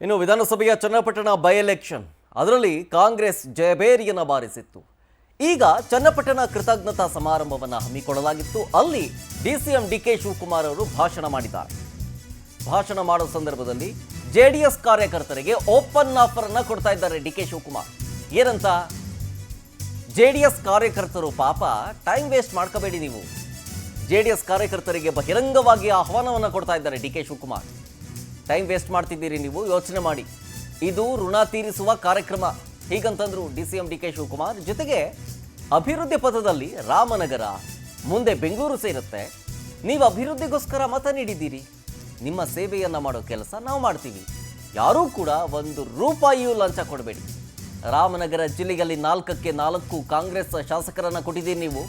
ಇನ್ನು ವಿಧಾನಸಭೆಯ Channapatna by election ಅದರಲ್ಲಿ ಕಾಂಗ್ರೆಸ್ ಜಯಬೇರಿಯನ್ನು ಬಾರಿಸಿತ್ತು. ಈಗ ಚನ್ನಪಟ್ಟಣ ಕೃತಜ್ಞತಾ ಸಮಾರಂಭವನ್ನು ಹಮ್ಮಿಕೊಳ್ಳಲಾಗಿತ್ತು. ಅಲ್ಲಿ ಡಿಸಿಎಂ ಡಿಕೆ ಶಿವಕುಮಾರ್ ಅವರು ಭಾಷಣ ಮಾಡಿದ್ದಾರೆ. ಭಾಷಣ ಮಾಡೋ ಸಂದರ್ಭದಲ್ಲಿ ಜೆಡಿಎಸ್ ಕಾರ್ಯಕರ್ತರಿಗೆ ಓಪನ್ ಆಫರ್ ಅನ್ನು ಕೊಡ್ತಾ ಇದ್ದಾರೆ ಡಿಕೆ ಶಿವಕುಮಾರ್. ಏನಂತ? ಜೆಡಿಎಸ್ ಕಾರ್ಯಕರ್ತರು ಪಾಪ ಟೈಮ್ ವೇಸ್ಟ್ ಮಾಡ್ಕೋಬೇಡಿ, ನೀವು ಜೆಡಿಎಸ್ ಕಾರ್ಯಕರ್ತರಿಗೆ ಬಹಿರಂಗವಾಗಿ ಆಹ್ವಾನವನ್ನು ಕೊಡ್ತಾ ಇದ್ದಾರೆ ಡಿಕೆ ಶಿವಕುಮಾರ್. ಟೈಮ್ ವೇಸ್ಟ್ ಮಾಡ್ತಿದ್ದೀರಿ, ನೀವು ಯೋಚನೆ ಮಾಡಿ, ಇದು ಋಣ ತೀರಿಸುವ ಕಾರ್ಯಕ್ರಮ ಹೀಗಂತಂದ್ರು ಡಿಸಿಎಂ ಡಿಕೆ ಶಿವಕುಮಾರ್. ಜೊತೆಗೆ ಅಭಿವೃದ್ಧಿ ಪಥದಲ್ಲಿ ರಾಮನಗರ ಮುಂದೆ ಬೆಂಗಳೂರು ಸೇರುತ್ತೆ. ನೀವು ಅಭಿವೃದ್ಧಿಗೋಸ್ಕರ ಮತ ನೀಡಿದ್ದೀರಿ, ನಿಮ್ಮ ಸೇವೆಯನ್ನು ಮಾಡೋ ಕೆಲಸ ನಾವು ಮಾಡ್ತೀವಿ, ಯಾರೂ ಕೂಡ ಒಂದು ರೂಪಾಯಿಯೂ ಲಂಚ ಕೊಡಬೇಡಿ. ರಾಮನಗರ ಜಿಲ್ಲೆಯಲ್ಲಿ 4ಕ್ಕೆ 4 ಕಾಂಗ್ರೆಸ್ ಶಾಸಕರನ್ನು ಕೊಟ್ಟಿದ್ದೀರಿ ನೀವು.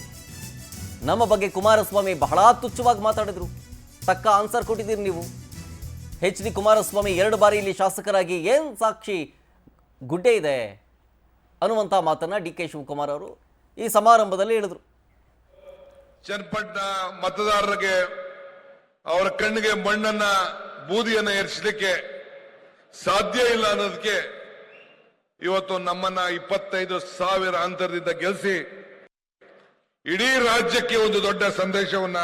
ನಮ್ಮ ಬಗ್ಗೆ ಕುಮಾರಸ್ವಾಮಿ ಬಹಳ ತುಚ್ಛವಾಗಿ ಮಾತಾಡಿದ್ರು, ತಕ್ಕ ಆನ್ಸರ್ ಕೊಟ್ಟಿದ್ದೀರಿ ನೀವು. HD ಕುಮಾರಸ್ವಾಮಿ 2 ಬಾರಿ ಇಲ್ಲಿ ಶಾಸಕರಾಗಿ ಏನು ಸಾಕ್ಷಿ ಗುಡ್ಡೆ ಇದೆ ಅನ್ನುವಂಥ ಮಾತನ್ನ ಡಿಕೆ ಶಿವಕುಮಾರ್ ಅವರು ಈ ಸಮಾರಂಭದಲ್ಲಿ ಹೇಳಿದ್ರು. ಚನ್ನಪಟ್ಟಣ ಮತದಾರರಿಗೆ ಅವರ ಕಣ್ಣಿಗೆ ಮಣ್ಣನ್ನ ಬೂದಿಯನ್ನ ಏರಿಸಲಿಕ್ಕೆ ಸಾಧ್ಯ ಇಲ್ಲ ಅನ್ನೋದಕ್ಕೆ ಇವತ್ತು ನಮ್ಮನ್ನ 25,000 ಅಂತರದಿಂದ ಗೆಲ್ಲಿಸಿ ಇಡೀ ರಾಜ್ಯಕ್ಕೆ ಒಂದು ದೊಡ್ಡ ಸಂದೇಶವನ್ನ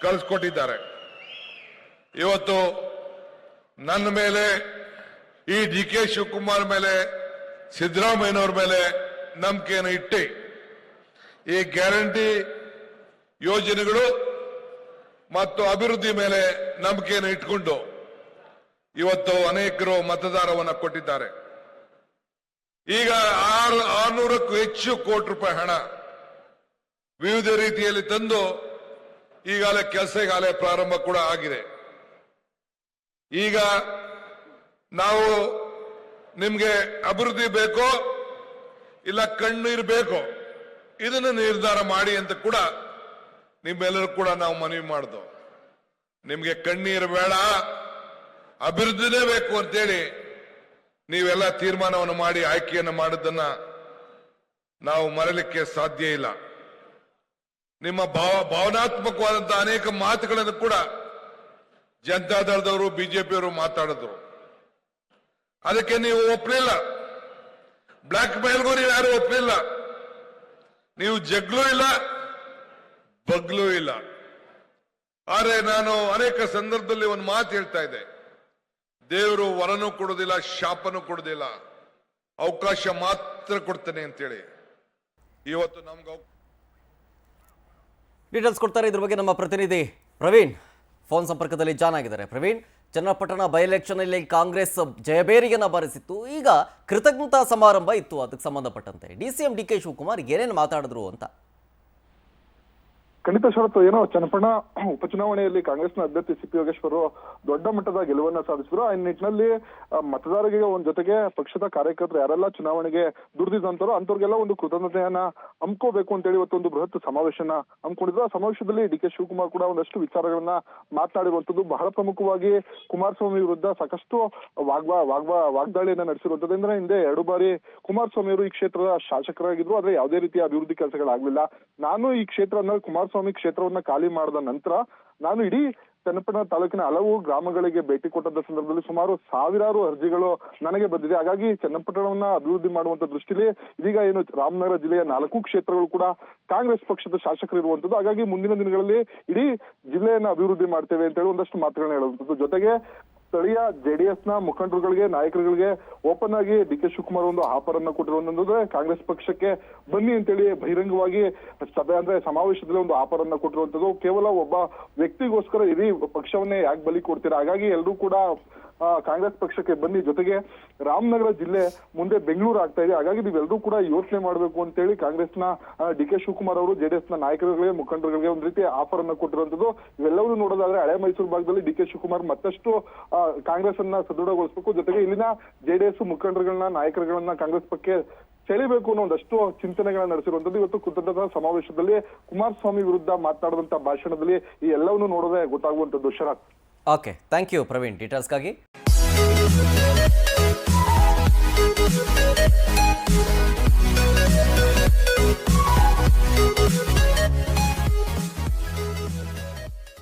ಕಳಿಸ್ಕೊಟ್ಟಿದ್ದಾರೆ. ಇವತ್ತು ನನ್ನ ಮೇಲೆ, ಈ ಡಿಕೆ ಶಿವಕುಮಾರ್ ಮೇಲೆ, ಸಿದ್ದರಾಮಯ್ಯನವ್ರ ಮೇಲೆ ನಂಬಿಕೆಯನ್ನು ಇಟ್ಟು ಈ ಗ್ಯಾರಂಟಿ ಯೋಜನೆಗಳು ಮತ್ತು ಅಭಿವೃದ್ಧಿ ಮೇಲೆ ನಂಬಿಕೆಯನ್ನು ಇಟ್ಕೊಂಡು ಇವತ್ತು ಅನೇಕರು ಮತದಾರವನ್ನು ಕೊಟ್ಟಿದ್ದಾರೆ. ಈಗ 600ಕ್ಕೂ ಹೆಚ್ಚು ಕೋಟಿ ರೂಪಾಯಿ ಹಣ ವಿವಿಧ ರೀತಿಯಲ್ಲಿ ತಂದು ಈಗಾಗಲೇ ಕೆಲಸ ಪ್ರಾರಂಭ ಕೂಡ ಆಗಿದೆ. ಈಗ ನಾವು ನಿಮ್ಗೆ ಅಭಿವೃದ್ಧಿ ಬೇಕೋ ಇಲ್ಲ ಕಣ್ಣೀರು ಬೇಕೋ ಇದನ್ನು ನಿರ್ಧಾರ ಮಾಡಿ ಅಂತ ಕೂಡ ನಿಮ್ಮೆಲ್ಲರೂ ಕೂಡ ನಾವು ಮನವಿ ಮಾಡಿದ್ವು. ನಿಮ್ಗೆ ಕಣ್ಣೀರು ಬೇಡ, ಅಭಿವೃದ್ಧಿನೇ ಬೇಕು ಅಂತೇಳಿ ನೀವೆಲ್ಲ ತೀರ್ಮಾನವನ್ನು ಮಾಡಿ ಆಯ್ಕೆಯನ್ನು ಮಾಡಿದ್ದನ್ನ ನಾವು ಮರೆಯಲಿಕ್ಕೆ ಸಾಧ್ಯ ಇಲ್ಲ. ನಿಮ್ಮ ಭಾವನಾತ್ಮಕವಾದಂತಹ ಅನೇಕ ಮಾತುಗಳನ್ನು ಕೂಡ ಜನತಾದಳದವರು, ಬಿಜೆಪಿಯವರು ಮಾತಾಡಿದ್ರು. ಅದಕ್ಕೆ ನೀವು ಒಪ್ಪಲಿಲ್ಲ. ಬ್ಲಾಕ್ ಮೇಲ್ಗೂ ನೀವು ಯಾರು ಒಪ್ಪಲಿಲ್ಲ. ನೀವು ಜಗ್ಲೂ ಇಲ್ಲ, ಬಗ್ಲೂ ಇಲ್ಲ. ಆದರೆ ನಾನು ಅನೇಕ ಸಂದರ್ಭದಲ್ಲಿ ಒಂದು ಮಾತು ಹೇಳ್ತಾ ಇದ್ದೆ, ದೇವರು ವರನೂ ಕೊಡೋದಿಲ್ಲ, ಶಾಪನೂ ಕೊಡೋದಿಲ್ಲ, ಅವಕಾಶ ಮಾತ್ರ ಕೊಡ್ತಾನೆ ಅಂತೇಳಿ. ಇವತ್ತು ನಮ್ಗೆ ಡೀಟೇಲ್ಸ್ ಕೊಡ್ತಾರೆ ಇದ್ರ ಬಗ್ಗೆ ನಮ್ಮ ಪ್ರತಿನಿಧಿ ಪ್ರವೀಣ್ ಫೋನ್ ಸಂಪರ್ಕದಲ್ಲಿ ಜಾನ್ ಆಗಿದ್ದಾರೆ. ಪ್ರವೀಣ್, ಚನ್ನಪಟ್ಟಣ ಬೈ ಎಲೆಕ್ಷನ್ ಅಲ್ಲಿ ಕಾಂಗ್ರೆಸ್ ಜಯಬೇರಿಯನ್ನು ಬಾರಿಸಿತ್ತು. ಈಗ ಕೃತಜ್ಞತಾ ಸಮಾರಂಭ ಇತ್ತು, ಅದಕ್ಕೆ ಸಂಬಂಧಪಟ್ಟಂತೆ ಡಿಸಿಎಂ ಡಿಕೆ ಶಿವಕುಮಾರ್ ಏನೇನು ಮಾತಾಡಿದ್ರು ಅಂತ. ಖಂಡಿತ ಶರತ್, ಏನೋ ಚನ್ನಪಟ್ಟಣ ಉಪಚುನಾವಣೆಯಲ್ಲಿ ಕಾಂಗ್ರೆಸ್ನ ಅಭ್ಯರ್ಥಿ ಸಿಪಿ ಯೋಗೇಶ್ವರ್ ದೊಡ್ಡ ಮಟ್ಟದ ಗೆಲುವನ್ನ ಸಾಧಿಸಿದ್ರು. ಆ ನಿಟ್ಟಿನಲ್ಲಿ ಮತದಾರರಿಗೆ ಒಂದ್ ಜೊತೆಗೆ ಪಕ್ಷದ ಕಾರ್ಯಕರ್ತರು ಯಾರೆಲ್ಲ ಚುನಾವಣೆಗೆ ದುಡಿದಿದ್ದಂತಾರೋ ಅಂತವ್ರಿಗೆಲ್ಲ ಒಂದು ಕೃತಜ್ಞತೆಯನ್ನ ಹಮ್ಕೋಬೇಕು ಅಂತೇಳಿ ಇವತ್ತೊಂದು ಬೃಹತ್ ಸಮಾವೇಶನ ಹಮ್ಮಿಕೊಂಡಿದ್ರು. ಆ ಸಮಾವೇಶದಲ್ಲಿ ಡಿಕೆ ಶಿವಕುಮಾರ್ ಕೂಡ ಒಂದಷ್ಟು ವಿಚಾರಗಳನ್ನ ಮಾತನಾಡಿರುವಂತದ್ದು. ಬಹಳ ಪ್ರಮುಖವಾಗಿ ಕುಮಾರಸ್ವಾಮಿ ವಿರುದ್ಧ ಸಾಕಷ್ಟು ವಾಗ್ದಾಳಿಯನ್ನ ನಡೆಸಿರುವಂತದ್ದು. ಅಂದ್ರೆ ಹಿಂದೆ 2 ಬಾರಿ ಕುಮಾರಸ್ವಾಮಿ ಅವರು ಈ ಕ್ಷೇತ್ರದ ಶಾಸಕರಾಗಿದ್ರು, ಆದ್ರೆ ಯಾವುದೇ ರೀತಿಯ ಅಭಿವೃದ್ಧಿ ಕೆಲಸಗಳಾಗ್ಲಿಲ್ಲ. ನಾನು ಈ ಕ್ಷೇತ್ರ ಕುಮಾರಸ್ವಾಮಿ ಕ್ಷೇತ್ರವನ್ನ ಖಾಲಿ ಮಾಡಿದ ನಂತರ ನಾನು ಇಡೀ ಚನ್ನಪಟ್ಟಣ ತಾಲೂಕಿನ ಹಲವು ಗ್ರಾಮಗಳಿಗೆ ಭೇಟಿ ಕೊಟ್ಟದ ಸಂದರ್ಭದಲ್ಲಿ ಸುಮಾರು 1000 ಅರ್ಜಿಗಳು ನನಗೆ ಬಂದಿದೆ. ಹಾಗಾಗಿ ಚನ್ನಪಟ್ಟಣವನ್ನ ಅಭಿವೃದ್ಧಿ ಮಾಡುವಂತ ದೃಷ್ಟಿಯಲ್ಲಿ ಇದೀಗ ಏನು ರಾಮನಗರ ಜಿಲ್ಲೆಯ 4 ಕ್ಷೇತ್ರಗಳು ಕೂಡ ಕಾಂಗ್ರೆಸ್ ಪಕ್ಷದ ಶಾಸಕರು ಇರುವಂತದ್ದು. ಹಾಗಾಗಿ ಮುಂದಿನ ದಿನಗಳಲ್ಲಿ ಇಡೀ ಜಿಲ್ಲೆಯನ್ನ ಅಭಿವೃದ್ಧಿ ಮಾಡ್ತೇವೆ ಅಂತ ಹೇಳಿ ಒಂದಷ್ಟು ಮಾತುಗಳನ್ನ ಹೇಳುವಂತದ್ದು. ಜೊತೆಗೆ ಸ್ಥಳೀಯ ಜೆಡಿಎಸ್ ನ ಮುಖಂಡರುಗಳಿಗೆ, ನಾಯಕರುಗಳಿಗೆ ಓಪನ್ ಆಗಿ ಡಿಕೆ ಶಿವಕುಮಾರ್ ಒಂದು ಆಫರ್ ಅನ್ನ ಕೊಟ್ಟಿರುವಂತಂದ್ರೆ ಕಾಂಗ್ರೆಸ್ ಪಕ್ಷಕ್ಕೆ ಬನ್ನಿ ಅಂತೇಳಿ ಬಹಿರಂಗವಾಗಿ ಸಭೆ ಅಂದ್ರೆ ಸಮಾವೇಶದಲ್ಲಿ ಒಂದು ಆಫರ್ ಅನ್ನ ಕೊಟ್ಟಿರುವಂತದ್ದು. ಕೇವಲ ಒಬ್ಬ ವ್ಯಕ್ತಿಗೋಸ್ಕರ ಇಡೀ ಪಕ್ಷವನ್ನೇ ಯಾಕೆ ಬಲಿ ಕೊಡ್ತೀರಾ, ಹಾಗಾಗಿ ಎಲ್ಲರೂ ಕೂಡ ಕಾಂಗ್ರೆಸ್ ಪಕ್ಷಕ್ಕೆ ಬನ್ನಿ, ಜೊತೆಗೆ ರಾಮನಗರ ಜಿಲ್ಲೆ ಮುಂದೆ ಬೆಂಗಳೂರು ಆಗ್ತಾ ಇದೆ, ಹಾಗಾಗಿ ನೀವೆಲ್ಲರೂ ಕೂಡ ಯೋಚನೆ ಮಾಡಬೇಕು ಅಂತೇಳಿ ಕಾಂಗ್ರೆಸ್ನ ಡಿಕೆ ಶಿವಕುಮಾರ್ ಅವರು ಜೆಡಿಎಸ್ ನ ನಾಯಕರುಗಳಿಗೆ, ಮುಖಂಡರುಗಳಿಗೆ ಒಂದ್ ರೀತಿ ಆಫರ್ ಅನ್ನ ಕೊಟ್ಟಿರುವಂತದ್ದು. ಇವೆಲ್ಲವೂ ನೋಡೋದಾದ್ರೆ ಹಳೆ ಮೈಸೂರು ಭಾಗದಲ್ಲಿ ಡಿಕೆ ಶಿವಕುಮಾರ್ ಮತ್ತಷ್ಟು ಕಾಂಗ್ರೆಸ್ ಅನ್ನ ಸದೃಢಗೊಳಿಸಬೇಕು, ಜೊತೆಗೆ ಇಲ್ಲಿನ ಜೆಡಿಎಸ್ ಮುಖಂಡರುಗಳನ್ನ, ನಾಯಕರುಗಳನ್ನ ಕಾಂಗ್ರೆಸ್ ಪಕ್ಷಕ್ಕೆ ಸೆಳಿಬೇಕು ಅನ್ನೋ ಒಂದಷ್ಟು ಚಿಂತನೆಗಳನ್ನ ನಡೆಸಿರುವಂತದ್ದು. ಇವತ್ತು ಕೃತಜ್ಞತಾ ಸಮಾವೇಶದಲ್ಲಿ ಕುಮಾರಸ್ವಾಮಿ ವಿರುದ್ಧ ಮಾತನಾಡುವಂತ ಭಾಷಣದಲ್ಲಿ ಈ ಎಲ್ಲವನ್ನೂ ನೋಡೋದೇ ಗೊತ್ತಾಗುವಂತದ್ದು. Sharath. Okay, thank you Praveen ಡೀಟೇಲ್ಸ್ಗಾಗಿ.